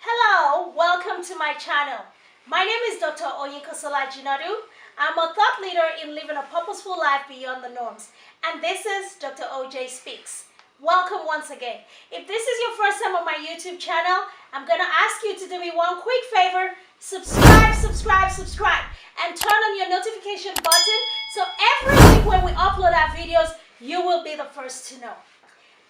Hello, welcome to my channel. My name is Dr. Nikolia Viljoen. I'm a thought leader in living a purposeful life beyond the norms. And this is Dr. OJ Speaks. Welcome once again. If this is your first time on my YouTube channel, I'm going to ask you to do me one quick favor. Subscribe, and turn on your notification button so every week when we upload our videos, you will be the first to know.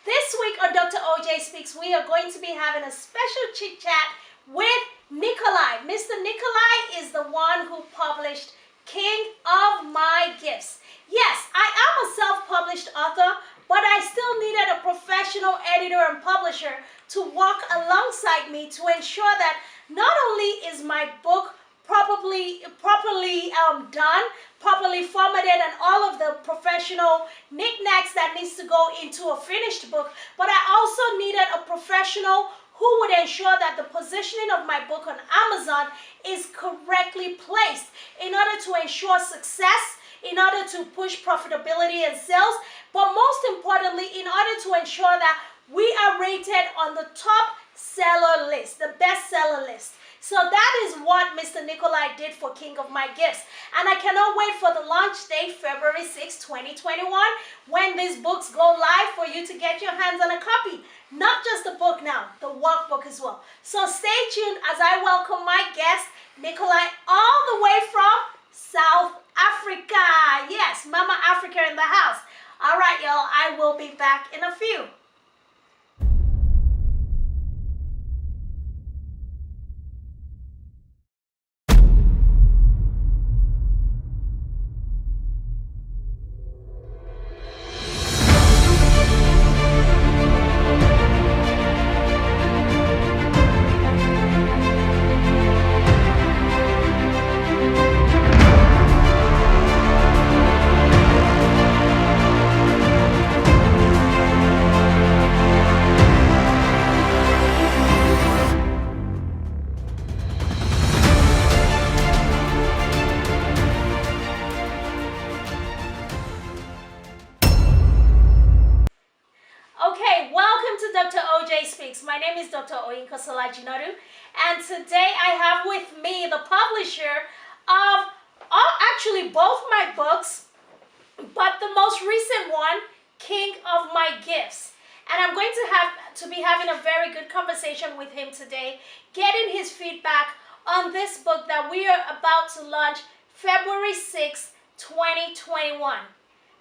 This week on Dr. OJ Speaks, we are going to be having a special chit chat with Nikolia. Mr. Nikolia is the one who published King of My Gifts. Yes, I am a self-published author, but I still needed a professional editor and publisher to walk alongside me to ensure that not only is my book properly done, properly formatted, and all of the professional knickknacks that needs to go into a finished book, but I also needed a professional who would ensure that the positioning of my book on Amazon is correctly placed in order to ensure success, in order to push profitability and sales, but most importantly, in order to ensure that we are rated on the top seller list, the bestseller list. So that is what Mr. Nikolia did for King of My Gifts. And I cannot wait for the launch date, February 6, 2021, when these books go live for you to get your hands on a copy. Not just the book now, the workbook as well. So stay tuned as I welcome my guest, Nikolia, all the way from South Africa. Yes, Mama Africa in the house. All right, y'all, I will be back in a few. Okay, welcome to Dr. OJ Speaks. My name is Dr. Nikolia Viljoen, and today I have with me the publisher of actually both my books, but the most recent one, King of My Gifts. And I'm going to be having a very good conversation with him today, getting his feedback on this book that we are about to launch February 6, 2021.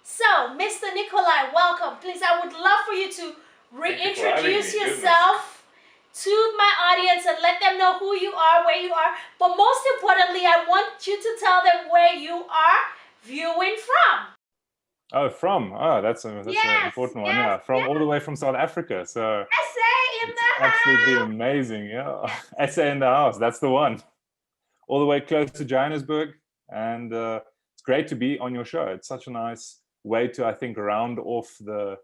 So, Mr. Nikolia, welcome. Please, I would love for you to reintroduce yourself to my audience and let them know who you are, where you are. But most importantly, I want you to tell them where you are viewing from. That's an important one. Yeah, all the way from South Africa. So SA in the absolutely house. amazing. Yeah, SA in the house. That's the one. All the way close to Johannesburg, and it's great to be on your show. It's such a nice way to, I think, round off the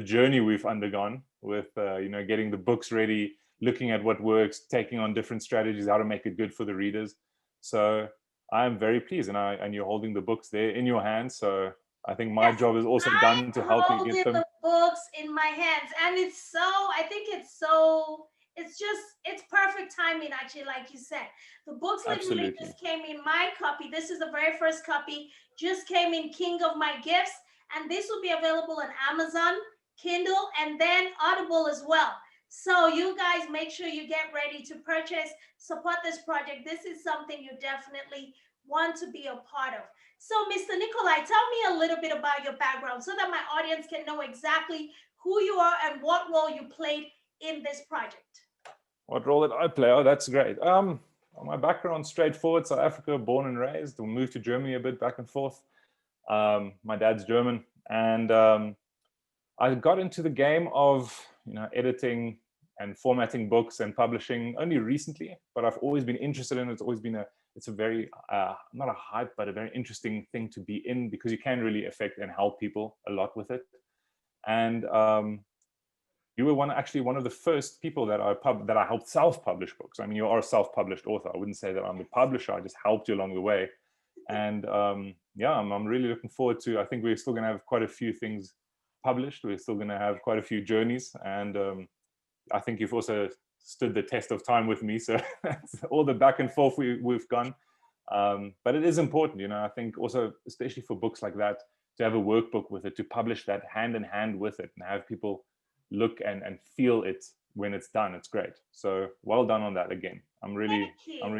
journey we've undergone with getting the books ready, looking at what works, taking on different strategies, how to make it good for the readers. So I'm very pleased, and you're holding the books there in your hands. So I think my job is also done to help you get them. The books in my hands, and it's perfect timing, actually, like you said. The books literally just came in. My copy, this is the very first copy, just came in, King of My Gifts, and this will be available on Amazon, Kindle, and then Audible as well. So you guys make sure you get ready to purchase, support this project. This is something you definitely want to be a part of. So, Mr. Nikolia, tell me a little bit about your background so that my audience can know exactly who you are and what role you played in this project. What role did I play? Oh, that's great. My background, straightforward, South Africa, born and raised. We moved to Germany a bit, back and forth. My dad's German, and I got into the game of editing and formatting books and publishing only recently. But I've always been interested in it. It's always been it's a very not a hype, but a very interesting thing to be in, because you can really affect and help people a lot with it. And you were one of the first people that I helped self-publish books. I mean, you are a self-published author. I wouldn't say that I'm the publisher. I just helped you along the way. And I'm really looking forward to. I think we're still going to have quite a few things published. We're still going to have quite a few journeys, and I think you've also stood the test of time with me. So that's all the back and forth we've gone. But it is important, you know, I think also, especially for books like that, to have a workbook with it, to publish that hand in hand with it, and have people look and feel it when it's done. It's great. So well done on that again. I'm really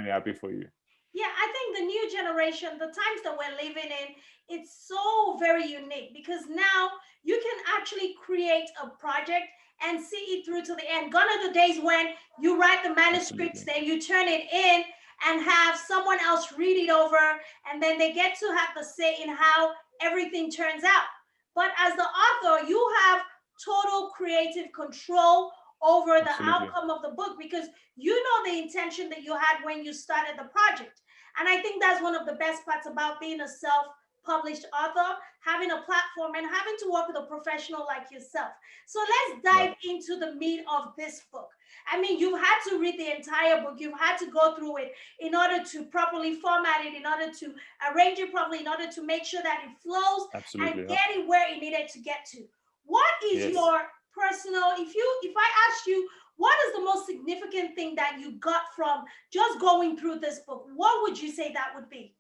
happy for you. Yeah, I think the new generation, the times that we're living in, it's so very unique because now you can actually create a project and see it through to the end. Gone are the days when you write the manuscripts, Absolutely. then you turn it in and have someone else read it over, and then they get to have the say in how everything turns out. But as the author, you have total creative control over the Absolutely. outcome of the book because you know the intention that you had when you started the project. And I think that's one of the best parts about being a self-published author, having a platform and having to work with a professional like yourself. So let's dive into the meat of this book. I mean, you've had to read the entire book. You've had to go through it in order to properly format it, in order to arrange it properly, in order to make sure that it flows and get it where it needed to get to. What is your personal, if I asked you, what is the most significant thing that you got from just going through this book? What would you say that would be,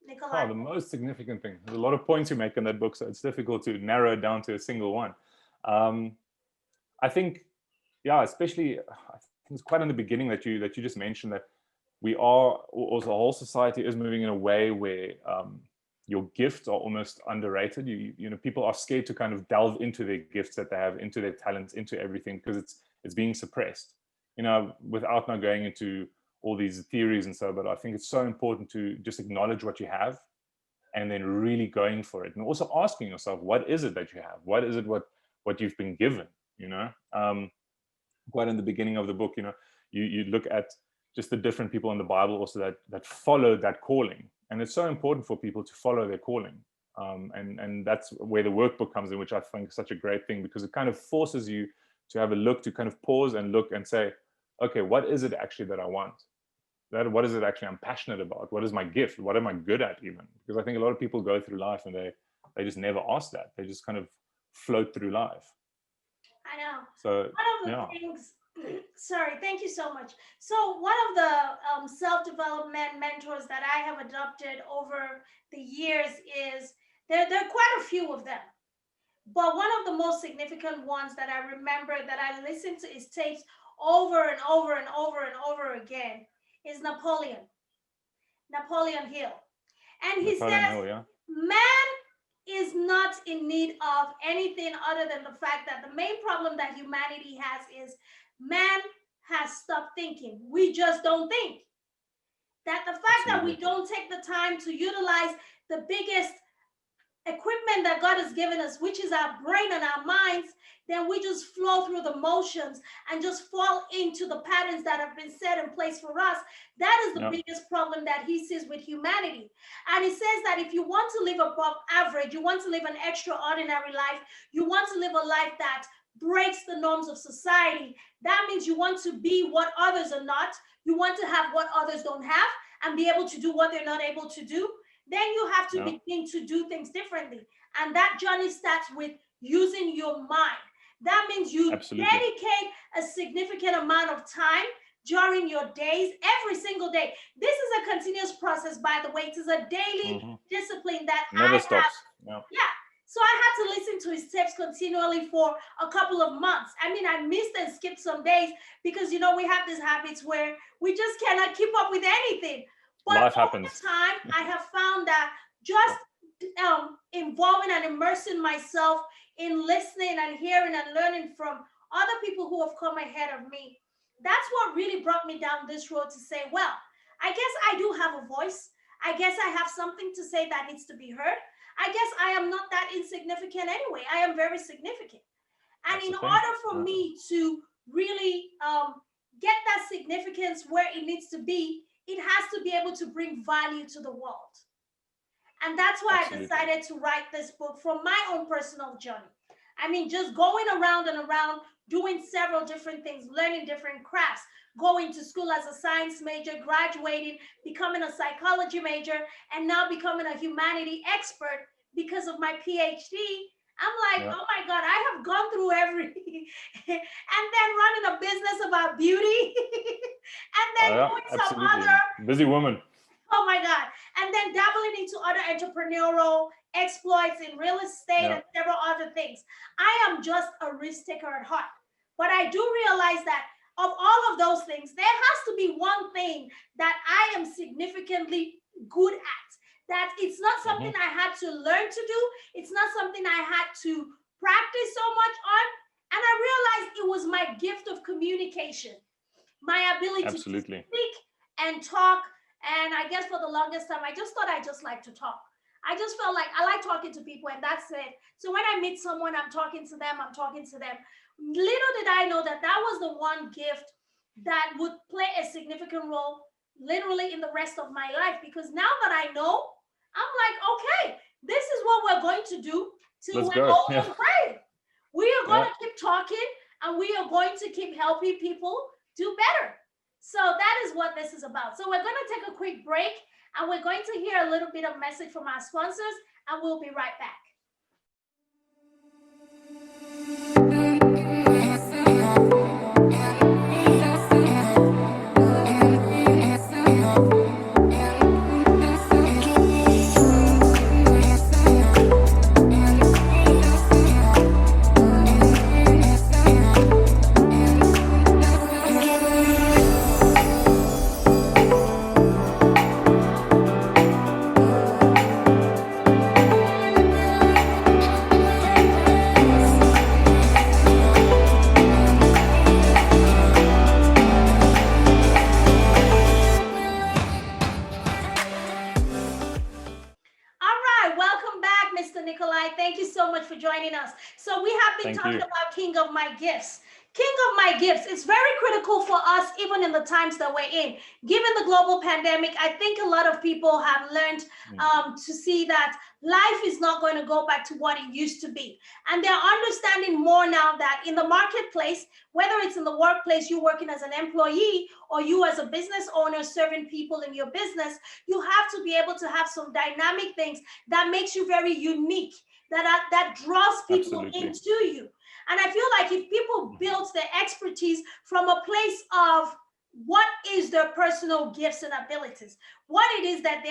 Nikolia? Oh, the most significant thing. There's a lot of points you make in that book, so it's difficult to narrow it down to a single one. I think, yeah, especially, I think it's quite in the beginning that you just mentioned that we are, also the whole society is moving in a way where your gifts are almost underrated. You know, people are scared to kind of delve into their gifts that they have, into their talents, into everything, because it's being suppressed. You know, without now going into all these theories and so, but I think it's so important to just acknowledge what you have and then really going for it, and also asking yourself, what is it that you have? What is it what you've been given? You know, quite in the beginning of the book, you know, you look at just the different people in the Bible also that followed that calling, and it's so important for people to follow their calling. And that's where the workbook comes in, which I think is such a great thing, because it kind of forces you to have a look, to kind of pause and look and say, okay, what is it actually that I want? What is it actually I'm passionate about? What is my gift? What am I good at even? Because I think a lot of people go through life and they just never ask that. They just kind of float through life. I know. So one of the things, sorry, thank you so much. So one of the self-development mentors that I have adopted over the years is, there are quite a few of them. But one of the most significant ones that I remember that I listened to his tapes over and over and over and over again is Napoleon Hill. And he says, man is not in need of anything other than the fact that the main problem that humanity has is man has stopped thinking. We just don't think. That the fact that we don't take the time to utilize the biggest equipment that God has given us, which is our brain and our minds, then we just flow through the motions and just fall into the patterns that have been set in place for us. That is the biggest problem that he sees with humanity. And he says that if you want to live above average, you want to live an extraordinary life, you want to live a life that breaks the norms of society, that means you want to be what others are not, you want to have what others don't have, and be able to do what they're not able to do, then you have to begin to do things differently. And that journey starts with using your mind. That means you dedicate a significant amount of time during your days, every single day. This is a continuous process, by the way. It is a daily discipline that never stops. Yeah. So I had to listen to his tapes continually for a couple of months. I mean, I missed and skipped some days because, you know, we have these habits where we just cannot keep up with anything. But life over happens. time, I have found that just involving and immersing myself in listening and hearing and learning from other people who have come ahead of me, that's what really brought me down this road to say, well, I guess I do have a voice. I guess I have something to say that needs to be heard. I guess I am not that insignificant anyway. I am very significant. And in order for me to really get that significance where it needs to be, it has to be able to bring value to the world. And that's why I decided to write this book from my own personal journey. I mean, just going around and around, doing several different things, learning different crafts, going to school as a science major, graduating, becoming a psychology major, and now becoming a humanity expert because of my PhD. I'm like, Yeah. oh my God, I have gone through every, and then running a business about beauty, and then Yeah, doing some absolutely. other, Busy woman. oh my God, and then dabbling into other entrepreneurial exploits in real estate Yeah. and several other things. I am just a risk taker at heart. But I do realize that of all of those things, there has to be one thing that I am significantly good at. That it's not something Hmm. I had to learn to do, it's not something I had to practice so much on. And I realized it was my gift of communication, my ability to Absolutely. speak and talk. And I guess for the longest time, I just thought I just like to talk. I just felt like I like talking to people, and that's it. So when I meet someone, I'm talking to them, I'm talking to them. Little did I know that that was the one gift that would play a significant role literally in the rest of my life. Because now that I know, I'm like, okay, this is what we're going to do till Let's we're go. old Yeah. and gray. We are going Yeah. to keep talking, and we are going to keep helping people do better. So that is what this is about. So we're going to take a quick break, and we're going to hear a little bit of message from our sponsors, and we'll be right back. Welcome back, Mr. Nikolai. Thank you so much for joining us. So we have been Thank talking you. about King of My Gifts. King of My Gifts is very critical for us, even in the times that we're in. Given the global pandemic, I think a lot of people have learned to see that life is not going to go back to what it used to be. And they're understanding more now that in the marketplace, whether it's in the workplace, you working as an employee, or you as a business owner serving people in your business, you have to be able to have some dynamic things that makes you very unique, that draws people Absolutely. into you. And I feel like if people build their expertise from a place of what is their personal gifts and abilities, what it is that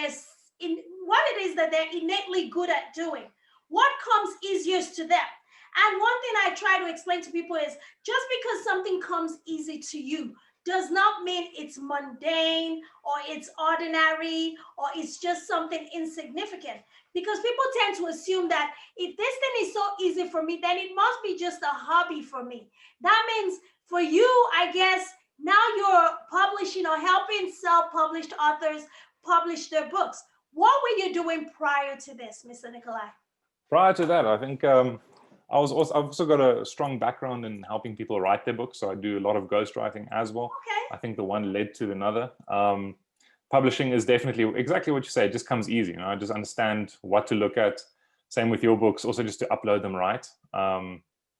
they're innately good at doing, what comes easiest to them. And one thing I try to explain to people is just because something comes easy to you does not mean it's mundane or it's ordinary or it's just something insignificant. Because people tend to assume that if this thing is so easy for me, then it must be just a hobby for me. That means for you, I guess, now you're publishing or helping self-published authors publish their books. What were you doing prior to this, Mr. Nikolai? Prior to that, I think I've also got a strong background in helping people write their books. So I do a lot of ghostwriting as well. Okay. I think the one led to another. Publishing is definitely exactly what you say. It just comes easy. I just understand what to look at. Same with your books, also just to upload them right.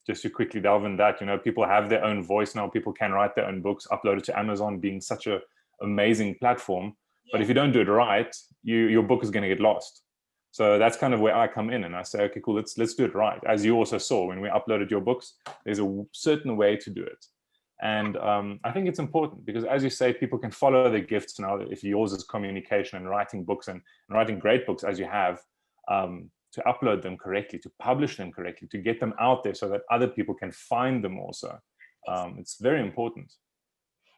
Just to quickly delve in that, people have their own voice now. People can write their own books, upload it to Amazon, being such an amazing platform. Yes. But if you don't do it right, your book is going to get lost. So that's kind of where I come in, and I say, okay, cool, let's do it right. As you also saw when we uploaded your books, there's a certain way to do it. And I think it's important because, as you say, people can follow their gifts now. If yours is communication and writing books and writing great books as you have, to upload them correctly, to publish them correctly, to get them out there so that other people can find them also. It's very important.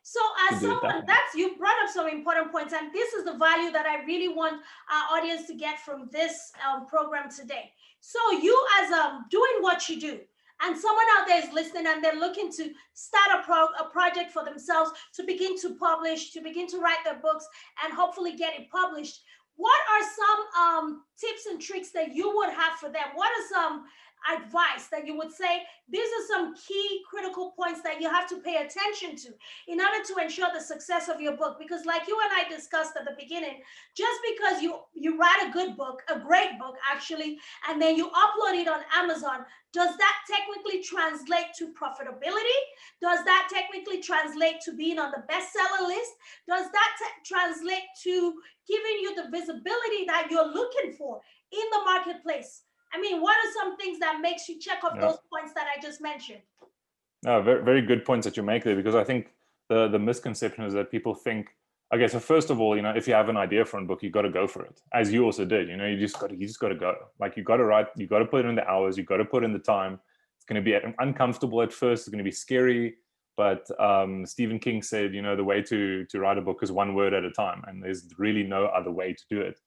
So as someone, you brought up some important points, and this is the value that I really want our audience to get from this program today. So you as doing what you do, and someone out there is listening and they're looking to start a project for themselves to begin to publish, to begin to write their books and hopefully get it published. What are some tips and tricks that you would have for them? What are some advice that you would say these are some key critical points that you have to pay attention to in order to ensure the success of your book? Because like you and I discussed at the beginning, just because you write a good book, a great book actually, and then you upload it on Amazon, does that technically translate to profitability? Does that technically translate to being on the bestseller list? Does that translate to giving you the visibility that you're looking for in the marketplace? I mean, what are some things that makes you check off Yeah. those points that I just mentioned? No, very, very good points that you make there, because I think the misconception is that people think, okay, so first of all, if you have an idea for a book, you got to go for it, as you also did. You just got to go. Like, you got to write, you got to put in the hours, you got to put in the time. It's going to be uncomfortable at first. It's going to be scary, but Stephen King said, the way to write a book is one word at a time, and there's really no other way to do it.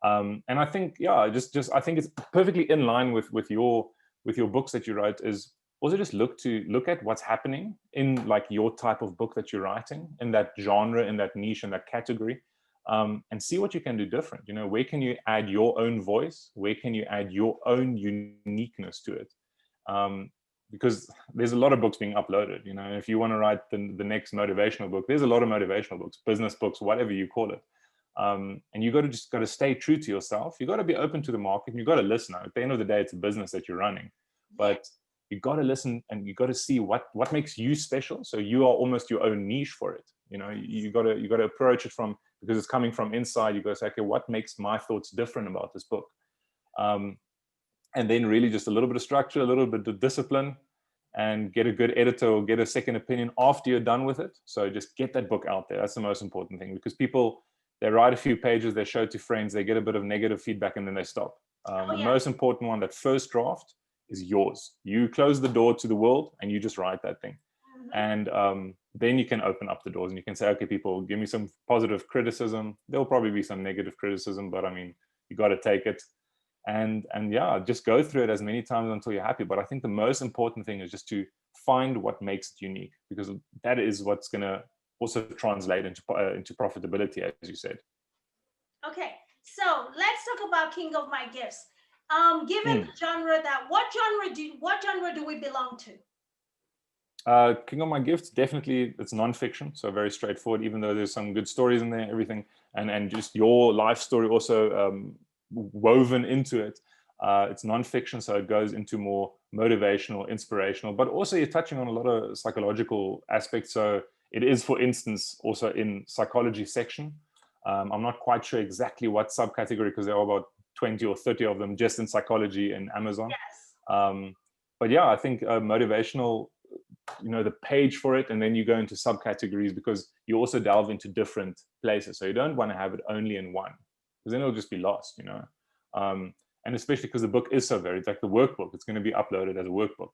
And I think, yeah, just I think it's perfectly in line with your books that you write, is also just look at what's happening in like your type of book that you're writing, in that genre, in that niche, in that category, and see what you can do different. Where can you add your own voice? Where can you add your own uniqueness to it? Because there's a lot of books being uploaded. If you want to write the next motivational book, there's a lot of motivational books, business books, whatever you call it. And you got to stay true to yourself. You got to be open to the market, and you got to listen. At the end of the day, it's a business that you're running, but you got to listen, and you got to see what makes you special. So you are almost your own niche for it. You got to approach it from, because it's coming from inside. You got to say, okay, what makes my thoughts different about this book? And then really just a little bit of structure, a little bit of discipline, and get a good editor or get a second opinion after you're done with it. So just get that book out there. That's the most important thing, because people, they write a few pages, they show it to friends, they get a bit of negative feedback, and then they stop. The most important one, that first draft, is yours. You close the door to the world, and you just write that thing. And then you can open up the doors, and you can say, okay, people, give me some positive criticism. There'll probably be some negative criticism, but I mean, you got to take it. And yeah, just go through it as many times until you're happy. But I think the most important thing is just to find what makes it unique, because that is what's going to also translate into profitability, as you said. Okay, so let's talk about King of My Gifts. Given Mm. the genre, what genre do we belong to? King of My Gifts, definitely, it's nonfiction, so very straightforward, even though there's some good stories in there, everything, and just your life story also woven into it. It's nonfiction, so it goes into more motivational, inspirational, but also you're touching on a lot of psychological aspects. So it is, for instance, also in psychology section. I'm not quite sure exactly what subcategory, because there are about 20 or 30 of them just in psychology in Amazon. But yeah, I think motivational, the page for it, and then you go into subcategories, because you also delve into different places. So you don't want to have it only in one, because then it'll just be lost. And especially because the book is so varied, like the workbook, it's going to be uploaded as a workbook.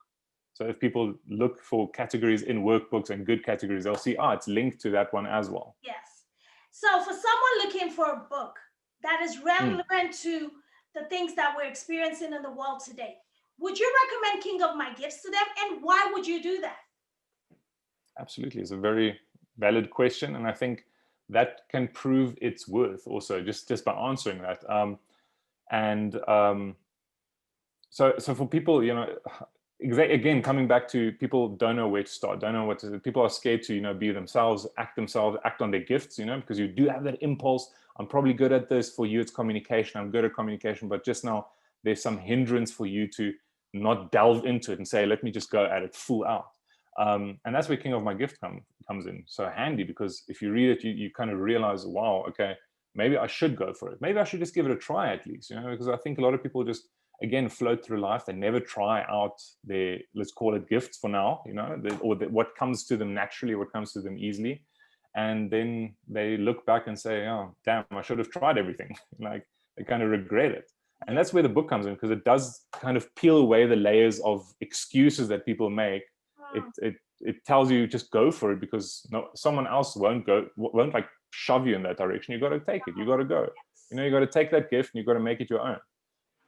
So if people look for categories in workbooks and good categories, they'll see, it's linked to that one as well. Yes. So for someone looking for a book that is relevant to the things that we're experiencing in the world today, would you recommend King of My Gifts to them? And why would you do that? Absolutely. It's a very valid question. And I think that can prove its worth also, just by answering that. So for people, again, coming back to, people don't know where to start, don't know what to do. People are scared to, be themselves, act on their gifts, because you do have that impulse. I'm probably good at this. For you, it's communication. I'm good at communication, but just now there's some hindrance for you to not delve into it and say, let me just go at it full out. And that's where King of My Gift comes in so handy, because if you read it, you kind of realize, wow, okay, maybe I should go for it. Maybe I should just give it a try at least, because I think a lot of people just, again, float through life. They never try out their, let's call it, gifts for now, what comes to them naturally, what comes to them easily. And then they look back and say, oh, damn, I should have tried everything. Like, they kind of regret it. And that's where the book comes in, because it does kind of peel away the layers of excuses that people make. It tells you, just go for it, because someone else won't like shove you in that direction. You got to take it. You got to go. You got to take that gift and you got to make it your own.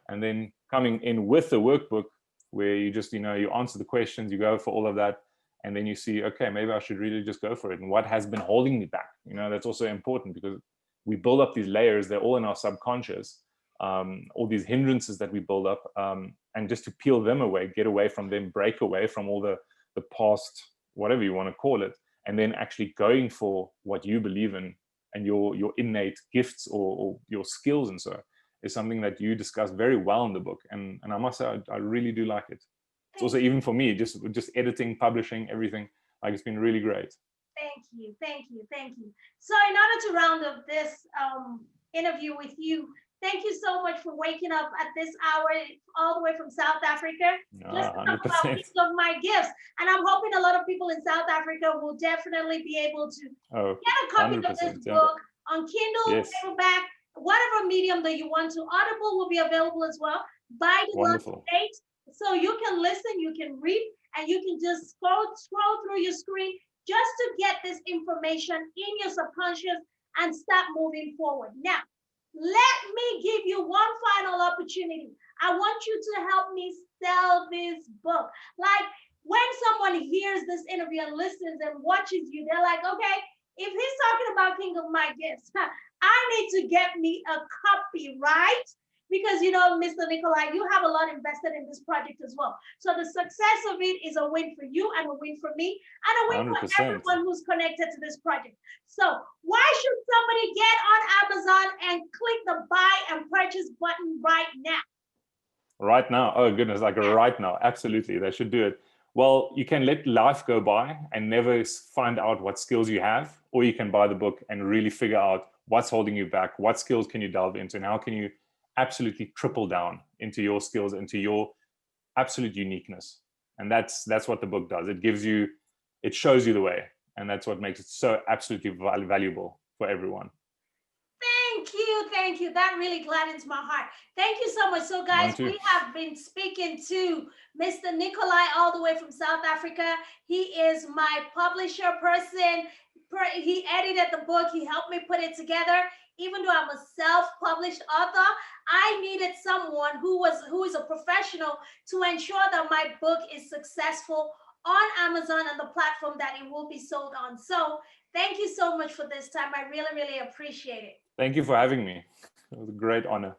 And then coming in with the workbook, where you just, you answer the questions, you go for all of that, and then you see, okay, maybe I should really just go for it. And what has been holding me back? That's also important, because we build up these layers. They're all in our subconscious, all these hindrances that we build up, and just to peel them away, get away from them, break away from all the past, whatever you want to call it, and then actually going for what you believe in, and your innate gifts or your skills, and so is something that you discuss very well in the book. And I must say, I really do like it. It's also, even for me, just editing, publishing, everything, like, it's been really great. Thank you. So in order to round up this interview with you, Thank you so much for waking up at this hour all the way from South Africa just to talk about 100%. King of My Gifts. And I'm hoping a lot of people in South Africa will definitely be able to Oh, get a copy of this 100%. Yeah. book on Kindle, Yes. paperback, whatever medium that you want to. Audible will be available as well by the launch Wonderful. date. So you can listen, you can read, and you can just scroll through your screen just to get this information in your subconscious and start moving forward. Now, let me give you one final opportunity. I want you to help me sell this book. Like when someone hears this interview and listens and watches you, they're like, okay, if he's talking about King of My Gifts, I need to get me a copy, right? Because you know, Mr. Nikolai, you have a lot invested in this project as well. So the success of it is a win for you and a win for me and a win 100%. for everyone who's connected to this project. So why should somebody get on Amazon and click the buy and purchase button right now? Right now? Oh, goodness, like right now. Absolutely. They should do it. Well, you can let life go by and never find out what skills you have, or you can buy the book and really figure out what's holding you back, what skills can you delve into, and how can you absolutely triple down into your skills, into your absolute uniqueness. And that's what the book does. It gives you, it shows you the way, and that's what makes it so absolutely valuable for everyone. Thank you. That really gladdens my heart. Thank you so much. So, guys, we have been speaking to Mr. Nikolai all the way from South Africa. He is my publisher person. He edited the book. He helped me put it together. Even though I'm a self-published author, I needed someone who is a professional to ensure that my book is successful on Amazon and the platform that it will be sold on. So thank you so much for this time. I really, really appreciate it. Thank you for having me. It was a great honor.